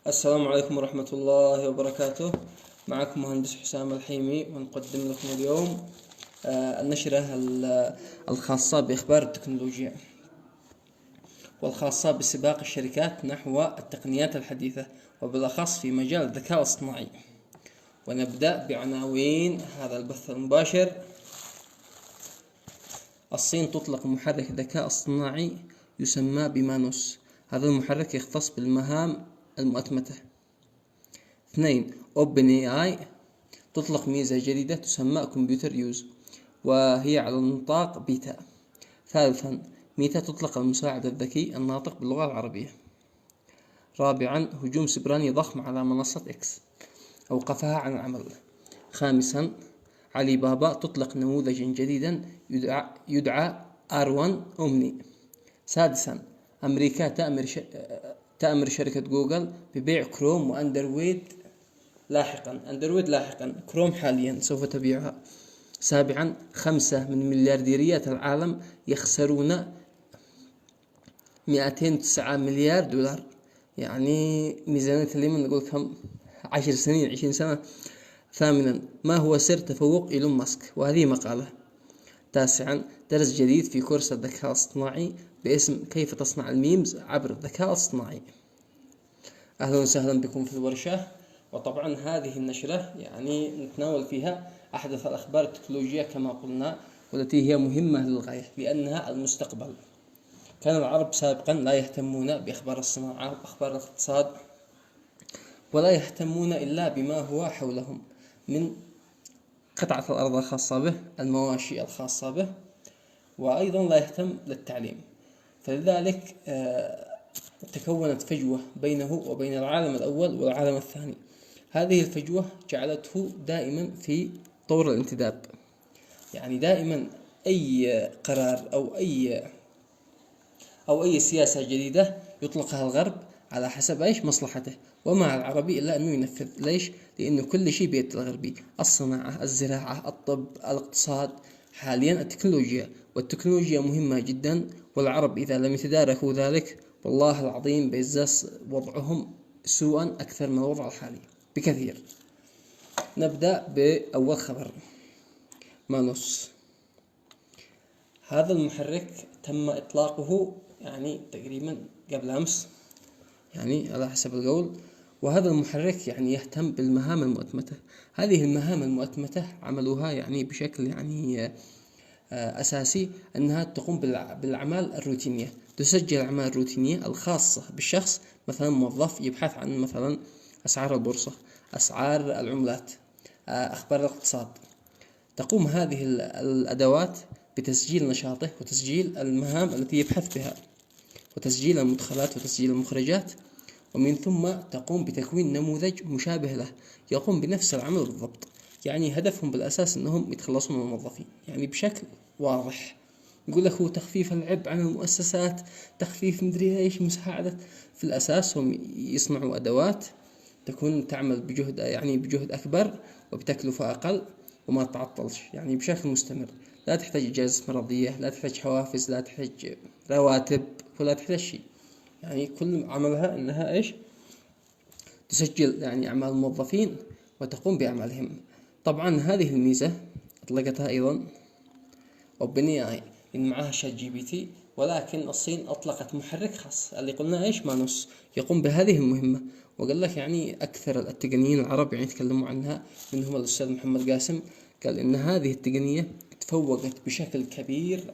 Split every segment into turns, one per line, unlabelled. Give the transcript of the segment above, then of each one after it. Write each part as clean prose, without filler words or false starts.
السلام عليكم ورحمة الله وبركاته. معكم مهندس حسام الحيمي، ونقدم لكم اليوم النشرة الخاصة بإخبار التكنولوجيا، والخاصة بسباق الشركات نحو التقنيات الحديثة، وبالأخص في مجال الذكاء الاصطناعي. ونبدأ بعناوين هذا البث المباشر. الصين تطلق محرك ذكاء اصطناعي يسمى بمانوس. هذا المحرك يختص بالمهام المؤتمتة. 2. OpenAI تطلق ميزة جديدة تسمى كمبيوتر يوز، وهي على نطاق بيتا. 3. ميتا تطلق المساعد الذكي الناطق باللغة العربية. 4. هجوم سبراني ضخم على منصة إكس أوقفها عن العمل. 5. علي بابا تطلق نموذجا جديدا يدعى R1 أومني. 6. أمريكا تأمر شركة جوجل ببيع كروم وأندرويد لاحقا. كروم حاليا سوف تبيعها. 7. 5 من مليارديريات العالم يخسرون 209 مليار دولار، يعني ميزانية اليمن نقول كم 10 سنين 20 سنة. 8. ما هو سر تفوق إيلون ماسك؟ وهذه مقالة. 9. درس جديد في كورس الذكاء الاصطناعي باسم كيف تصنع الميمز عبر الذكاء الاصطناعي. أهلا وسهلا بكم في الورشة. وطبعا هذه النشرة نتناول فيها أحدث الأخبار التكنولوجية كما قلنا، والتي هي مهمة للغاية لأنها المستقبل. كان العرب سابقا لا يهتمون بأخبار الصناعة وأخبار الاقتصاد، ولا يهتمون إلا بما هو حولهم من قطعة الأرض الخاصة به، المواشي الخاصة به، وأيضا لا يهتم للتعليم. فلذلك تكونت فجوة بينه وبين العالم الأول والعالم الثاني. هذه الفجوة جعلته دائما في طور الانتداب، يعني دائما أي قرار أو أي سياسة جديدة يطلقها الغرب على حسب مصلحته، ومع العربي إلا أنه ينفذ. ليش؟ لأنه كل شيء بيد الغربي: الصناعة، الزراعة، الطب، الاقتصاد، حاليا التكنولوجيا. والتكنولوجيا مهمة جدا، والعرب إذا لم يتداركوا ذلك والله العظيم بيزداد وضعهم سوءا أكثر من الوضع الحالي بكثير. نبدأ بأول خبر: مانوس. هذا المحرك تم إطلاقه تقريبا قبل أمس، على حسب القول. وهذا المحرك يهتم بالمهام المؤتمتة. هذه المهام المؤتمتة عملوها بشكل أساسي أنها تقوم بالأعمال الروتينية، تسجل الأعمال الروتينية الخاصة بالشخص. مثلا موظف يبحث عن مثلا أسعار البورصة، أسعار العملات، أخبار الاقتصاد. تقوم هذه الأدوات بتسجيل نشاطه وتسجيل المهام التي يبحث بها، وتسجيل المدخلات وتسجيل المخرجات، ومن ثم تقوم بتكوين نموذج مشابه له يقوم بنفس العمل بالضبط. هدفهم بالأساس أنهم يتخلصون من الموظفين بشكل واضح. يقول لك هو تخفيف العبء عن المؤسسات، تخفيف مدري ايش، مساعدة. في الأساس هم يصنعوا أدوات تكون تعمل بجهد أكبر وبتكلفة أقل وما تعطلش بشكل مستمر. لا تحتاج إجازة مرضية، لا تحتاج حوافز، لا تحتاج رواتب، ولا تحتاج شيء. كل عملها أنها تسجل أعمال الموظفين وتقوم بأعمالهم. طبعا هذه الميزة أطلقتها أيضا OpenAI إن معها ChatGPT، ولكن الصين أطلقت محرك خاص اللي قلنا مانوس يقوم بهذه المهمة. وقال لك أكثر التقنيين العرب يتكلموا عنها، منهم الأستاذ محمد قاسم، قال إن هذه التقنية تفوقت بشكل كبير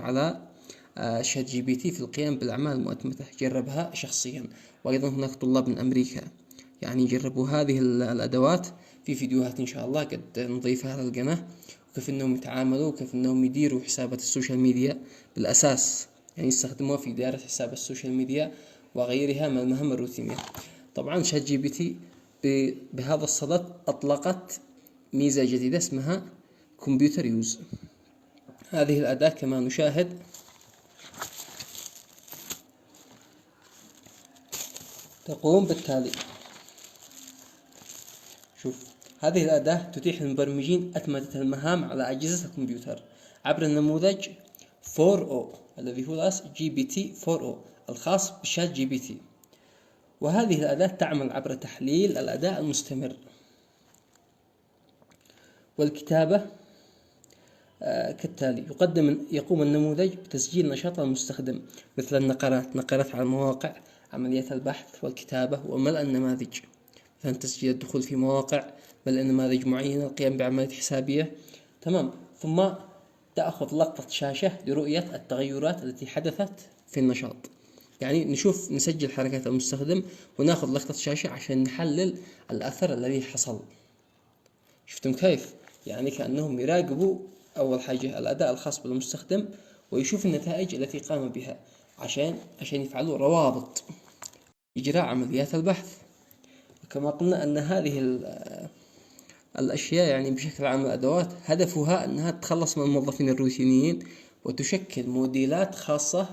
على ChatGPT في القيام بالأعمال المؤتمتة. جربها شخصيا، وأيضا هناك طلاب من أمريكا جربوا هذه الأدوات في فيديوهات إن شاء الله قد نضيفها على القناة، وكيف أنهم يتعاملوا وكيف أنهم يديروا حسابات السوشيال ميديا بالأساس، يستخدموها في إدارة حساب السوشيال ميديا وغيرها من المهام الروتينية. طبعا ChatGPT بهذا الصدد أطلقت ميزة جديدة اسمها كمبيوتر يوز. هذه الأداة كما نشاهد تقوم بالتالي. شوف، هذه الأداة تتيح للمبرمجين أتمتة المهام على أجهزة الكمبيوتر عبر النموذج 4o الذي هو GPT 4o الخاص بشات GPT. وهذه الأداة تعمل عبر تحليل الأداء المستمر. والكتابة كالتالي: يقوم النموذج بتسجيل نشاط المستخدم مثل نقرات على المواقع، عمليات البحث والكتابة، وملء النماذج، مثلا تسجيل الدخول في مواقع، ملء نماذج معينة، القيام بعملية حسابية. تمام. ثم تأخذ لقطة شاشة لرؤية التغيرات التي حدثت في النشاط. يعني نسجل حركات المستخدم وناخذ لقطة شاشة عشان نحلل الأثر الذي حصل. شفتم كيف؟ يعني كأنهم يراقبوا أول حاجة الأداء الخاص بالمستخدم، ويشوف النتائج التي قام بها عشان يفعلوا روابط إجراء عمليات البحث. وكما قلنا أن هذه الأشياء يعني بشكل عام الأدوات هدفها أنها تتخلص من الموظفين الروتينيين وتشكل موديلات خاصة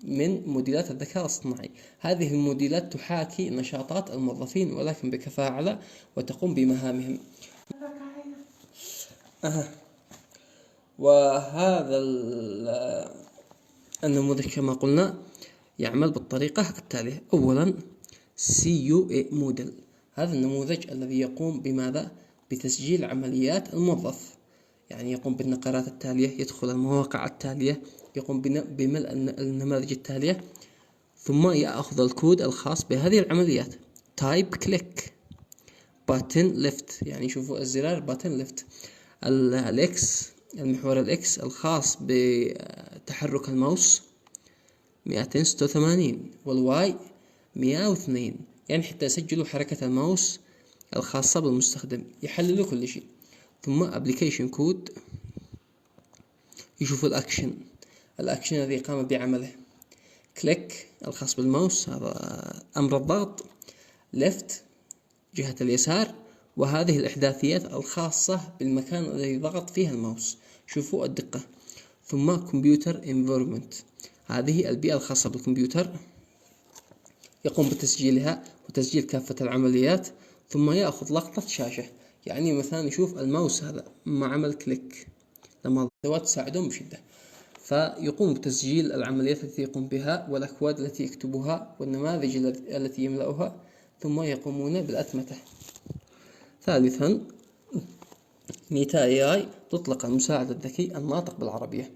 من موديلات الذكاء الاصطناعي. هذه الموديلات تحاكي نشاطات الموظفين ولكن بكفاءة أعلى وتقوم بمهامهم. وهذا النموذج كما قلنا يعمل بالطريقة التالية. أولا CUA موديل، هذا النموذج الذي يقوم بماذا؟ بتسجيل عمليات الموظف، يعني يقوم بالنقرات التالية، يدخل المواقع التالية، يقوم بملء النماذج التالية، ثم يأخذ الكود الخاص بهذه العمليات. تايب كليك، باتن ليفت، يعني شوفوا الزرار باتن ليفت، الإكس المحور الإكس الخاص بتحرك الماوس 286، والواي 102، يعني حتى يسجلوا حركة الماوس الخاصة بالمستخدم، يحللوا كل شيء. ثم ابليكيشن كود، يشوفوا الأكشن الذي قام بعمله. كليك الخاص بالماوس، هذا أمر الضغط. ليفت جهة اليسار، وهذه الإحداثيات الخاصة بالمكان الذي ضغط فيه الماوس، شوفوا الدقة. ثم كمبيوتر environment، هذه البيئة الخاصة بالكمبيوتر، يقوم بتسجيلها وتسجيل كافة العمليات، ثم يأخذ لقطة شاشة، يعني مثلا يشوف الماوس هذا ما عمل كليك لما الأدوات تساعدهم بشدة، فيقوم بتسجيل العمليات التي يقوم بها والأكواد التي يكتبها والنماذج التي يملأها، ثم يقومون بالأتمتة. ثالثا ميتا AI، تطلق المساعد الذكي الناطق بالعربية.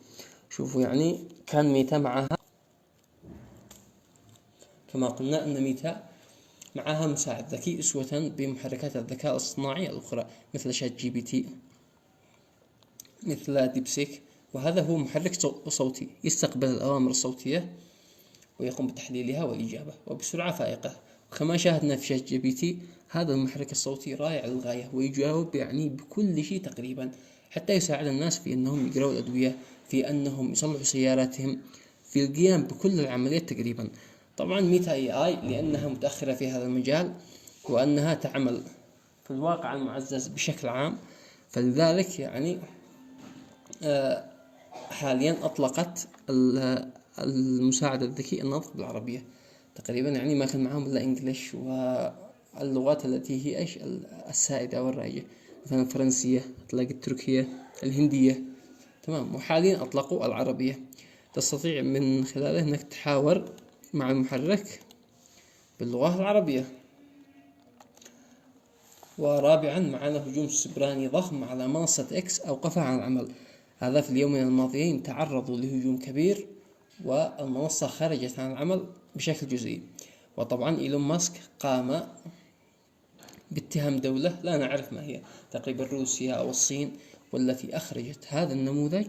شوفوا يعني كان ميتا معها، كما قلنا أن ميتا معها مساعد ذكي أسوة بمحركات الذكاء الاصطناعي الأخرى مثل شات جي بي تي، مثل ديبسيك، وهذا هو محرك صوتي يستقبل الأوامر الصوتية ويقوم بتحليلها والإجابة وبسرعة فائقة. وكما شاهدنا في شات جي بي تي، هذا المحرك الصوتي رائع للغاية ويجاوب يعني بكل شيء تقريبا، حتى يساعد الناس في أنهم يقرأوا الأدوية، في أنهم يصلحوا سياراتهم، في القيام بكل العمليات تقريبا. طبعا ميتا AI لأنها متأخرة في هذا المجال وأنها تعمل في الواقع المعزز بشكل عام، فلذلك يعني حاليا أطلقت المساعد الذكي الناطق بالعربية تقريبا، يعني ما كان معهم إلا إنجليش واللغات التي هي إيش السائدة والرائجة، مثلا الفرنسية، تلاقي التركية، الهندية. تمام. وحاليا أطلقوا العربية، تستطيع من خلاله أنك تحاور مع المحرك باللغة العربية. ورابعا معنا هجوم سبراني ضخم على منصة إكس أوقفها عن العمل، هذا في اليومين الماضيين تعرضوا لهجوم كبير والمنصة خرجت عن العمل بشكل جزئي. وطبعا إيلون ماسك قام باتهام دولة لا نعرف ما هي، تقريبا روسيا أو الصين، والتي أخرجت هذا النموذج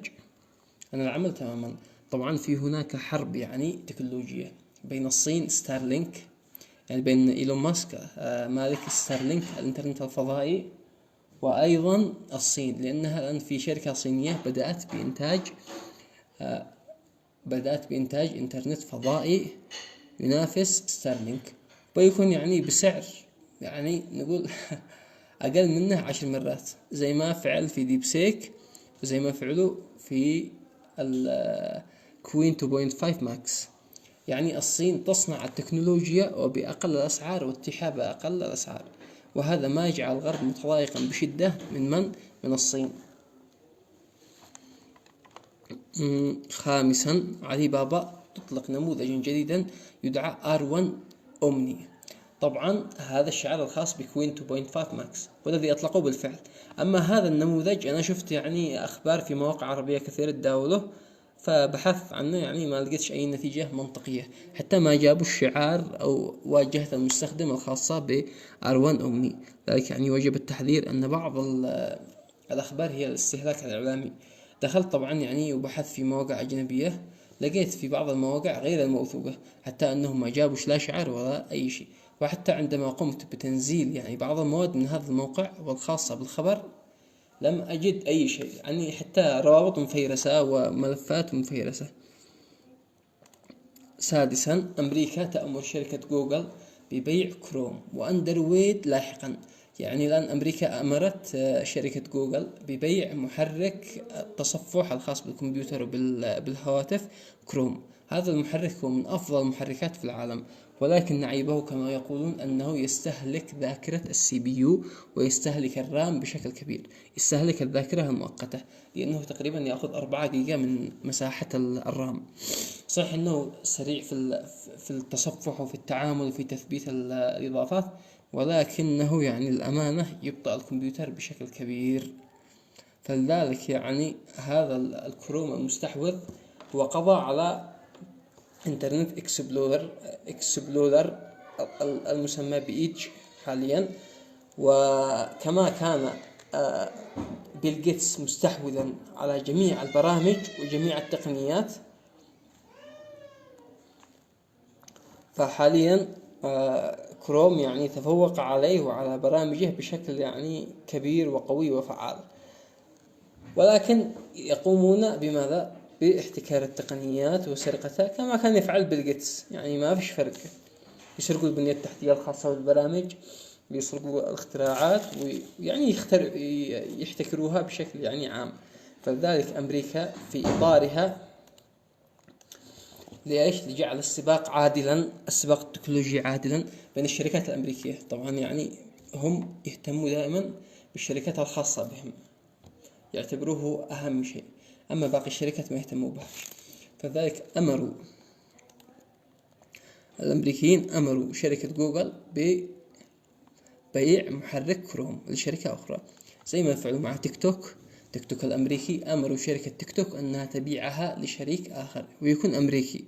عن العمل تماما. طبعا في هناك حرب يعني تكنولوجية بين الصين ستارلينك، يعني بين إيلون ماسك مالك ستارلينك الإنترنت الفضائي، وأيضا الصين، لأنها الآن في شركة صينية بدأت بإنتاج إنترنت فضائي ينافس ستارلينك، ويكون يعني بسعر يعني نقول أقل منه 10 مرات، زي ما فعل في ديبسيك وزي ما فعلوا في الكوين 2.5 ماكس. يعني الصين تصنع التكنولوجيا وبأقل الأسعار واتحاد بأقل الأسعار، وهذا ما يجعل الغرب متضايقا بشدة من الصين. خامسا علي بابا تطلق نموذجا جديدا يدعى R1 أومني، طبعا هذا الشعار الخاص بكوين 2.5 ماكس والذي أطلقوه بالفعل. أما هذا النموذج أنا شفت يعني أخبار في مواقع عربية كثيرة تداوله، فبحثت عنه يعني ما لقيتش أي نتيجة منطقية، حتى ما جابوا الشعار أو واجهة المستخدم الخاصة ب R1 أمني. ذلك يعني وجب التحذير أن بعض الأخبار هي الاستهلاك الإعلامي. دخلت طبعا يعني وبحثت في مواقع أجنبية، لقيت في بعض المواقع غير الموثوقة حتى أنهم ما جابوش لا شعار ولا أي شيء. وحتى عندما قمت بتنزيل يعني بعض المواد من هذا الموقع والخاصة بالخبر لم أجد أي شيء، يعني حتى روابط مفيرسة وملفات مفيرسة. سادسا، أمريكا تأمر شركة جوجل ببيع كروم وأندرويد لاحقا. يعني الآن أمريكا أمرت شركة جوجل ببيع محرك التصفح الخاص بالكمبيوتر وبالهواتف كروم. هذا المحرك هو من أفضل المحركات في العالم، ولكن عيبه كما يقولون أنه يستهلك ذاكرة السي بي يو ويستهلك الرام بشكل كبير، يستهلك الذاكرة المؤقتة، لأنه تقريبا يأخذ 4 جيجا من مساحة الرام. صحيح أنه سريع في التصفح وفي التعامل وفي تثبيت الإضافات، ولكنه يعني الأمانة يبطئ الكمبيوتر بشكل كبير. فلذلك يعني هذا الكروم المستحوذ هو قضى على انترنت اكسبلورر المسمى بإيدج حاليا. وكما كان بيل جيتس مستحوذا على جميع البرامج وجميع التقنيات، فحاليا كروم يعني تفوق عليه وعلى برامجه بشكل يعني كبير وقوي وفعال. ولكن يقومون بماذا؟ باحتكار التقنيات وسرقتها كما كان يفعل بيل جيتس، يعني ما فيش فرق. يسرقوا البنية التحتية الخاصة بالبرامج، يسرقوا الاختراعات، ويعني يحتكروها بشكل يعني عام. فلذلك أمريكا في إطارها ليش؟ لجعل السباق عادلا، السباق التكنولوجي عادلا بين الشركات الأمريكية. طبعا يعني هم يهتموا دائما بالشركات الخاصة بهم، يعتبروه أهم شيء، أما باقي الشركات ما يهتموا بها. فذلك الأمريكيين أمروا شركة جوجل ببيع محرك كروم لشركة أخرى، زي ما فعلوا مع تيك توك. تيك توك الأمريكي أمروا شركة تيك توك أنها تبيعها لشريك آخر ويكون أمريكي،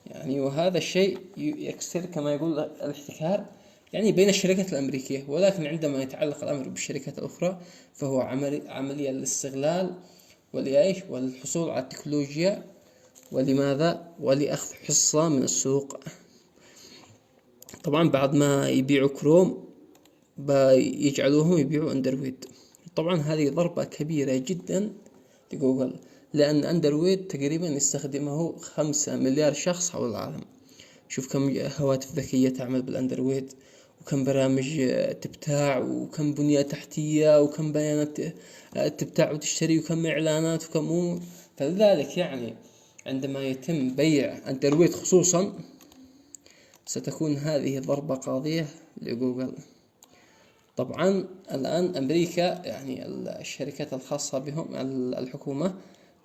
يعني وهذا الشيء يكسر كما يقول الاحتكار يعني بين الشركات الأمريكية. ولكن عندما يتعلق الأمر بالشركات الأخرى فهو عملية للاستغلال والحصول على التكنولوجيا، ولماذا؟ ولأخذ حصة من السوق. طبعا بعد ما يبيعوا كروم بيجعلوهم يبيعوا اندرويد. طبعا هذه ضربة كبيرة جدا لجوجل، لأن اندرويد تقريبا يستخدمه 5 مليار شخص حول العالم. شوف كم هواتف ذكية تعمل بالاندرويد، وكم برامج تبتاع، وكم بنية تحتية، وكم بيانات تبتاع وتشتري، وكم إعلانات، وكم فلذلك يعني عندما يتم بيع اندرويد خصوصا ستكون هذه ضربة قاضية لجوجل. طبعا الآن أمريكا يعني الشركات الخاصة بهم الحكومة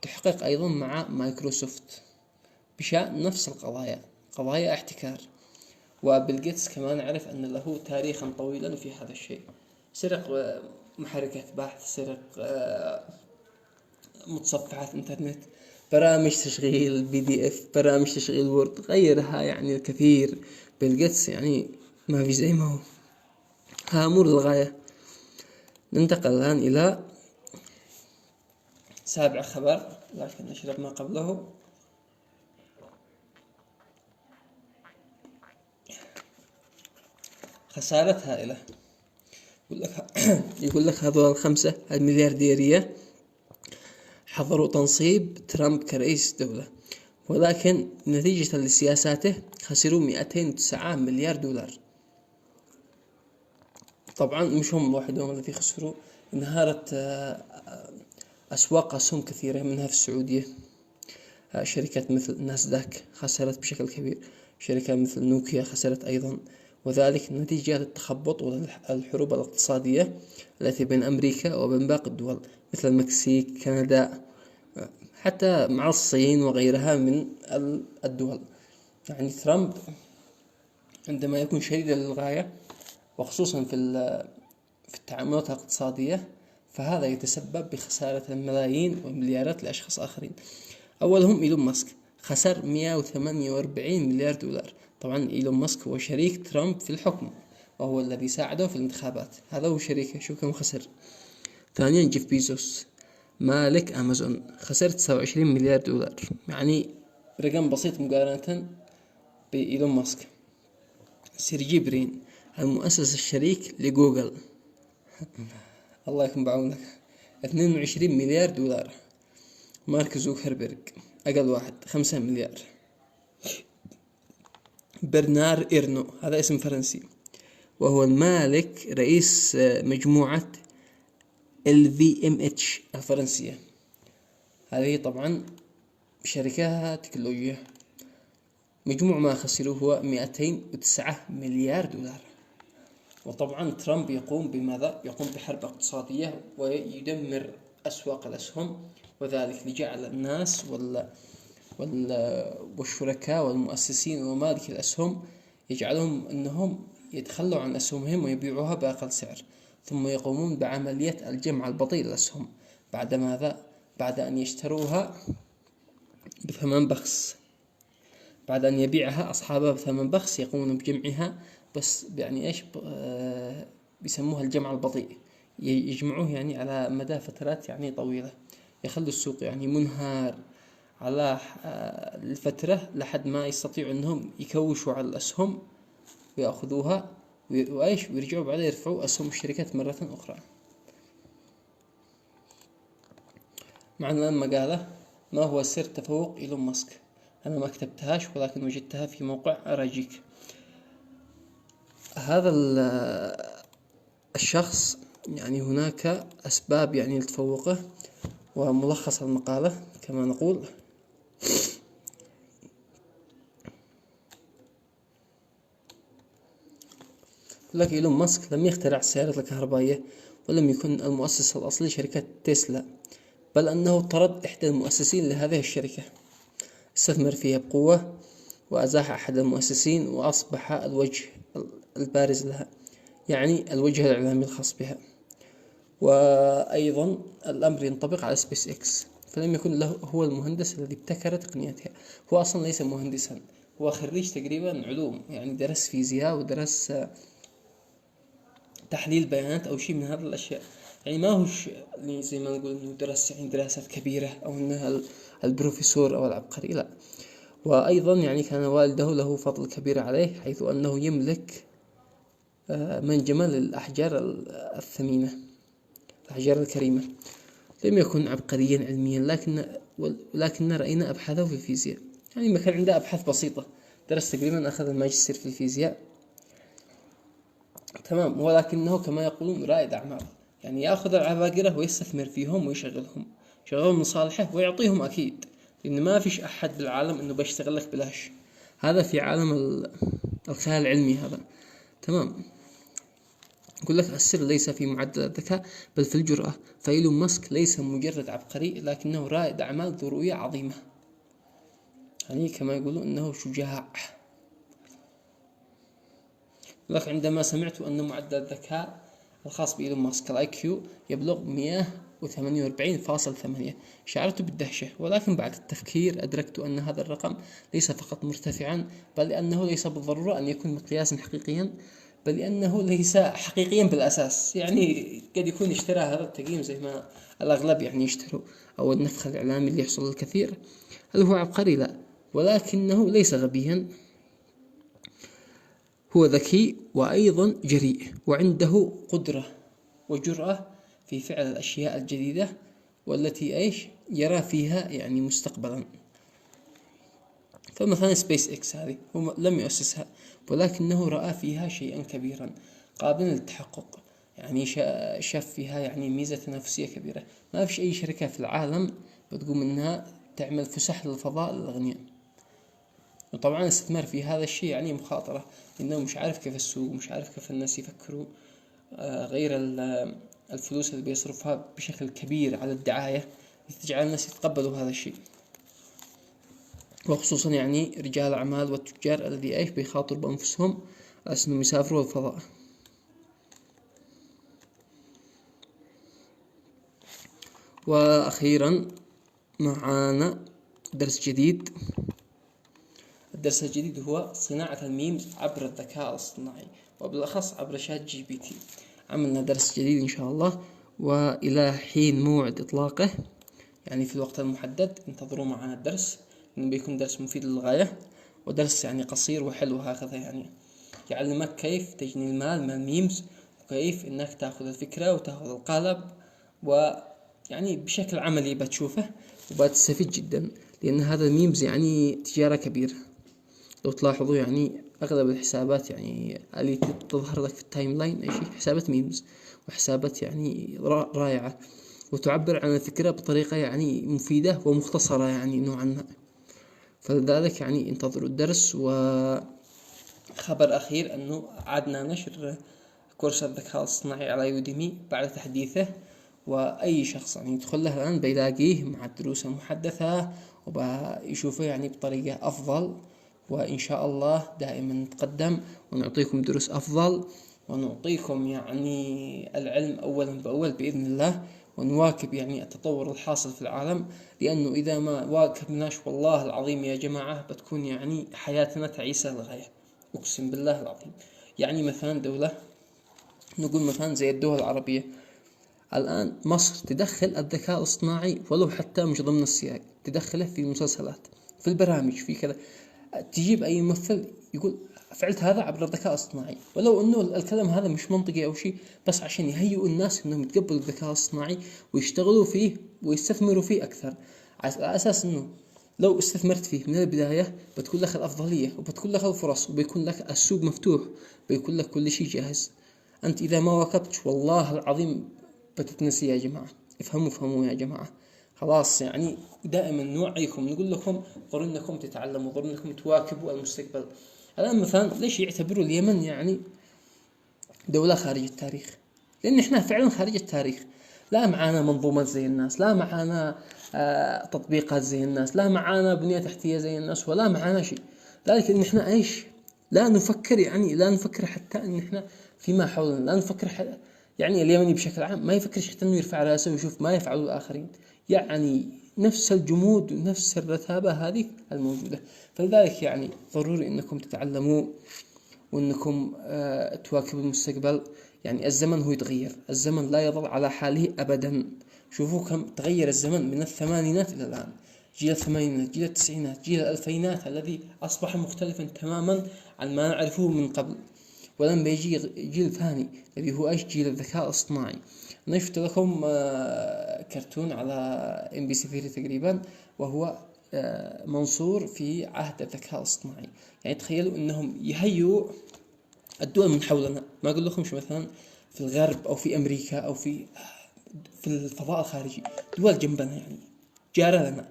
تحقق أيضا مع مايكروسوفت بشأن نفس قضايا احتكار. وبيل جيتس كمان نعرف أن له تاريخا طويلا في هذا الشيء، سرق محركات بحث، سرق متصفحات انترنت، برامج تشغيل PDF، برامج تشغيل وورد، غيرها يعني الكثير. بيل جيتس يعني ما في زي ما هو، هامور للغاية. ننتقل الآن إلى سابع خبر، لكن نشرب ما قبله. خسارة هائلة. يقول لك هذول ال5 المليارديرية حضروا تنصيب ترامب كرئيس دولة، ولكن نتيجة لسياساته خسروا 209 مليار دولار. طبعا مش هم وحدهم الذي خسروا، انهارت أسواق أسهم كثيرة منها في السعودية. شركات مثل ناسداك خسرت بشكل كبير، شركة مثل نوكيا خسرت أيضا، وذلك نتيجة للتخبط والحروب الاقتصادية التي بين أمريكا وبين باقي الدول مثل المكسيك، كندا، حتى مع الصين وغيرها من الدول. يعني ترامب عندما يكون شديدا للغاية، وخصوصا في التعاملات الاقتصادية، فهذا يتسبب بخسارة الملايين والمليارات لأشخاص آخرين. أولهم إيلون ماسك، خسر 148 مليار دولار. طبعا إيلون ماسك هو شريك ترامب في الحكم، وهو الذي ساعده في الانتخابات، هذا هو شريكه، شوف كم خسر. ثانيا جيف بيزوس مالك أمازون، خسر 29 مليار دولار، يعني رقم بسيط مقارنة بإيلون ماسك. سيرجي برين المؤسس الشريك لجوجل، الله يكون بعونك، 22 مليار دولار. مارك زوكربيرج أقل واحد، 5 مليار. برنار إيرنو، هذا اسم فرنسي، وهو المالك رئيس مجموعة LVMH الفرنسية، هذه طبعا شركة تكنولوجيا. مجموع ما خسروه هو 209 مليار دولار. وطبعا ترامب يقوم بماذا؟ يقوم بحرب اقتصادية ويدمر أسواق الأسهم، وذلك لجعل الناس والشركاء والمؤسسين ومالك الأسهم يجعلهم أنهم يتخلوا عن أسهمهم ويبيعوها بأقل سعر، ثم يقومون بعملية الجمع البطيء للأسهم. بعد ماذا؟ بعد أن يشتروها بثمن بخس، بعد أن يبيعها أصحابها بثمن بخس، يقومون بجمعها، بس يعني إيش بيسموها الجمع البطيء، يجمعوه يعني على مدى فترات يعني طويلة، يخلوا السوق يعني منهار على الفترة لحد ما يستطيعوا أنهم يكوشوا على الأسهم ويأخذوها وإيش ويرجعوا بعدين يرفعوا أسهم الشركات مرة أخرى. معنا المقالة ما هو سر تفوق إيلون ماسك؟ أنا ما كتبتهاش ولكن وجدتها في موقع أراجيك. هذا الشخص يعني هناك أسباب يعني لتفوقه، وملخص المقالة كما نقول: لك إيلون ماسك لم يخترع السيارات الكهربائية، ولم يكن المؤسس الأصلي لشركة تسلا، بل أنه طرد إحدى المؤسسين لهذه الشركة، استثمر فيها بقوة وأزاح أحد المؤسسين، وأصبح الوجه البارز لها، يعني الوجه الإعلامي الخاص بها. وأيضا الأمر ينطبق على سبيس إكس، فلم يكن له هو المهندس الذي ابتكر تقنيتها، هو أصلا ليس مهندسا، هو خريج تقريبا علوم، يعني درس فيزياء ودرس تحليل بيانات أو شيء من هذه الأشياء، يعني ما هو زي ما نقول إنه درس يعني دراسات كبيرة أو إنه البروفيسور أو العبقري، لا. وأيضا يعني كان والده له فضل كبير عليه، حيث أنه يملك منجما للأحجار الثمينة، الأحجار الكريمة. لم يكن عبقريا علميا، لكن رأينا أبحاثه في الفيزياء، يعني ما كان عنده أبحاث بسيطة، درس تقريبا أخذ الماجستير في الفيزياء، تمام. ولكنه كما يقولون رائد أعمال، يعني يأخذ العباقرة ويستثمر فيهم ويشغلهم، يشغلهم لصالحه ويعطيهم أكيد، لأن ما فيش أحد بالعالم إنه بيشتغل لك بلاش، هذا في عالم الخيال العلمي هذا، تمام. يقول لك السر ليس في معدل الذكاء بل في الجرأة، فإيلون ماسك ليس مجرد عبقري، لكنه رائد أعمال ذو رؤية عظيمة، يعني كما يقولون إنه شجاع. لك عندما سمعت أن معدل الذكاء الخاص بإيلون ماسك الآي كيو يبلغ 148.8، شعرت بالدهشة، ولكن بعد التفكير أدركت أن هذا الرقم ليس فقط مرتفعا، بل أنه ليس بالضرورة أن يكون مقياسا حقيقيا، بل أنه ليس حقيقيا بالأساس، يعني قد يكون اشترى هذا التقييم زي ما الأغلب يعني يشتروا، أو النفخ الإعلامي اللي يحصل الكثير. هل هو عبقري؟ لا، ولكنه ليس غبيا، هو ذكي وأيضا جريء، وعنده قدرة وجرأة في فعل الأشياء الجديدة والتي يرى فيها يعني مستقبلا. فمثلا سبيس إكس هذه هو لم يؤسسها، ولكنه رأى فيها شيئا كبيرا قابلا للتحقق، يعني شاف فيها يعني ميزة تنافسية كبيرة، ما فيش أي شركة في العالم بتقوم إنها تعمل فسح للفضاء للأغنياء. وطبعا الاستثمار في هذا الشيء يعني مخاطرة، إنه مش عارف كيف السوق، مش عارف كيف الناس يفكروا، غير الفلوس اللي بيصرفها بشكل كبير على الدعاية تجعل الناس يتقبلوا هذا الشيء. وخصوصا يعني رجال الأعمال والتجار الذي ايش بيخاطروا بأنفسهم على أنهم يسافروا الفضاء. وأخيرا معانا درس جديد. الدرس الجديد هو صناعة الميمز عبر الذكاء الاصطناعي، وبالأخص عبر شات جي بي تي. عملنا درس جديد إن شاء الله، وإلى حين موعد إطلاقه يعني في الوقت المحدد انتظروا معنا الدرس، إنه بيكون درس مفيد للغاية، ودرس يعني قصير وحلو هكذا، يعني يعلمك كيف تجني المال من الميمز، وكيف إنك تأخذ الفكرة وتأخذ القالب، ويعني بشكل عملي بتشوفه وبتستفيد جدا، لأن هذا الميمز يعني تجارة كبيرة. لو تلاحظوا يعني أغلب الحسابات يعني اللي تظهر لك في التايم لاين إيش حسابات ميمز، وحسابات يعني رائعة، وتعبر عن الفكرة بطريقة يعني مفيدة ومختصرة يعني نوعا ما. فلذلك يعني انتظروا الدرس. وخبر أخير أنه عدنا نشر كورس الذكاء الاصطناعي على يوديمي بعد تحديثه، وأي شخص يعني يدخل له الآن بيلاقيه مع الدروس المحدثة وبيشوفه يعني بطريقة أفضل، وإن شاء الله دائما نتقدم ونعطيكم دروس أفضل، ونعطيكم يعني العلم أولا بأول بإذن الله، ونواكب يعني التطور الحاصل في العالم، لأنه إذا ما واكبناش والله العظيم يا جماعة بتكون يعني حياتنا تعيسة للغاية، أقسم بالله العظيم. يعني مثلا دولة، نقول مثلا زي الدول العربية، الآن مصر تدخل الذكاء الاصطناعي ولو حتى مش ضمن السياق، تدخله في المسلسلات، في البرامج، في كذا. تجيب أي ممثل يقول فعلت هذا عبر الذكاء الاصطناعي، ولو أنه الكلام هذا مش منطقي أو شيء، بس عشان يهيئوا الناس أنهم يتقبلوا الذكاء الاصطناعي ويشتغلوا فيه ويستثمروا فيه أكثر، على أساس أنه لو استثمرت فيه من البداية بتكون لك الأفضلية، وبتكون لك الفرص، وبيكون لك السوق مفتوح، بيكون لك كل شيء جاهز. أنت إذا ما واكبتش والله العظيم بتتنسي يا جماعة. افهموا يا جماعة، خلاص يعني دائما نوعيكم، نقول لكم ضروري انكم تتعلموا، ضروري انكم تواكبوا المستقبل. الآن مثلا ليش يعتبروا اليمن يعني دولة خارج التاريخ؟ لأن احنا فعلا خارج التاريخ، لا معانا منظومات زي الناس، لا معانا تطبيقات زي الناس، لا معانا بنية تحتية زي الناس، ولا معانا شيء. ذلك ان احنا ايش لا نفكر، يعني لا نفكر حتى ان احنا فيما حولنا، لا نفكر يعني اليمني بشكل عام ما يفكرش حتى انه يرفع راسه ويشوف ما يفعله الاخرين، يعني نفس الجمود ونفس الرتابة هذه الموجودة. فلذلك يعني ضروري انكم تتعلموا، وانكم تواكبوا المستقبل. يعني الزمن هو يتغير، الزمن لا يظل على حاله ابدا. شوفوا كم تغير الزمن من الثمانينات الى الان، جيل الثمانينات، جيل التسعينات، جيل الالفينات الذي اصبح مختلفا تماما عن ما نعرفه من قبل. ولما يجي جيل ثاني الذي هو ايش جيل الذكاء الاصطناعي. انا شفت لكم كرتون على ام بي سي 3 تقريبا، وهو منصور في عهد الذكاء الاصطناعي. يعني تخيلوا انهم يهيئوا الدول من حولنا، ما اقول لكمش مثلا في الغرب او في امريكا او في الفضاء الخارجي، دول جنبنا يعني جارة لنا،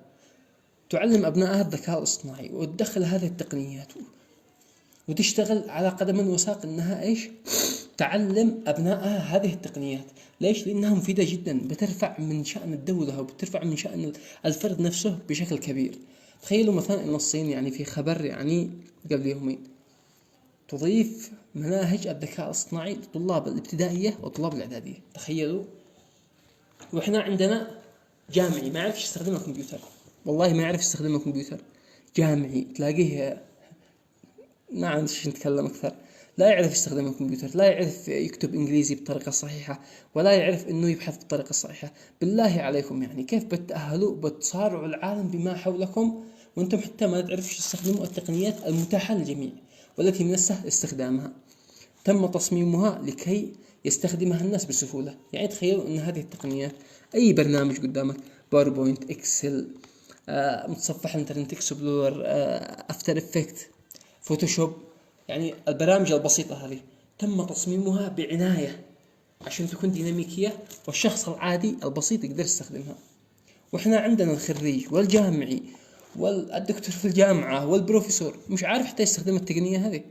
تعلم ابنائها الذكاء الاصطناعي وتدخل هذه التقنيات وتشتغل على قدم وساق انها ايش تعلم ابنائها هذه التقنيات. ليش؟ لانها مفيدة جدا، بترفع من شأن الدولة وبترفع من شأن الفرد نفسه بشكل كبير. تخيلوا مثلا ان الصين يعني في خبر يعني قبل يومين تضيف مناهج الذكاء الاصطناعي لطلاب الابتدائية وطلاب الاعدادية، تخيلوا. واحنا عندنا جامعي ما يعرف يستخدم الكمبيوتر، والله ما يعرف يستخدم الكمبيوتر، جامعي تلاقيه ما عندش نتكلم أكثر، لا يعرف يستخدم الكمبيوتر، لا يعرف يكتب إنجليزي بطريقة صحيحة، ولا يعرف إنه يبحث بطريقة صحيحة. بالله عليكم يعني كيف بتأهلوا بتصارعوا العالم بما حولكم وأنتم حتى ما تعرفوا تستخدموا التقنيات المتاحة للجميع والتي من السهل استخدامها، تم تصميمها لكي يستخدمها الناس بسهولة. يعني تخيلوا أن هذه التقنيات أي برنامج قدامك، باوربوينت، إكسل، متصفح انترنت اكسبلورر، افتر افكت، فوتوشوب، يعني البرامج البسيطة هذه تم تصميمها بعناية عشان تكون ديناميكية والشخص العادي البسيط يقدر يستخدمها. وإحنا عندنا الخريج والجامعي والدكتور في الجامعة والبروفيسور مش عارف حتى يستخدم التقنية هذه.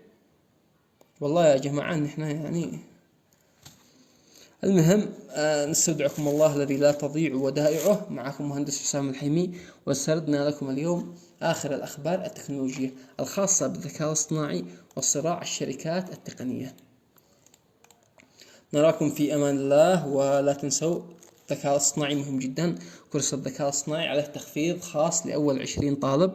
والله يا جماعة إحنا يعني المهم نستودعكم الله الذي لا تضيع ودائعه. معكم مهندس حسام الحيمي، وسردنا لكم اليوم آخر الأخبار التكنولوجية الخاصة بالذكاء الاصطناعي وصراع الشركات التقنية. نراكم في أمان الله، ولا تنسوا الذكاء الاصطناعي مهم جدا. كورس الذكاء الاصطناعي عليه تخفيض خاص لأول 20 طالب،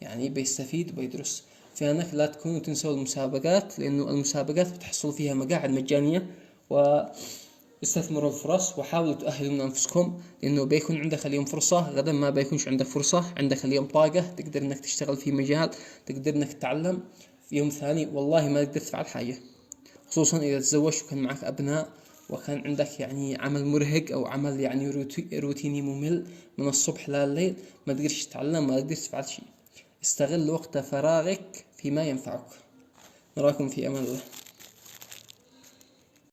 يعني بيستفيد وبيدرس. في هناك لا تكونوا تنسوا المسابقات، لأنه المسابقات بتحصلوا فيها مقاعد مجانية، واستثمروا الفرص وحاولوا تؤهلوا من أنفسكم، لأنه بيكون عندك اليوم فرصة، غدا ما بيكونش عندك فرصة. عندك اليوم طاقة تقدر إنك تشتغل في مجال، تقدر إنك تتعلم. في يوم ثاني والله ما تقدر تفعل حاجة، خصوصا إذا تزوجت وكان معك أبناء، وكان عندك يعني عمل مرهق أو عمل يعني روتيني ممل من الصبح لليل، ما تقدرش تتعلم، ما تقدرش تفعل شيء. استغل وقت فراغك فيما ينفعك. نراكم في أمان الله.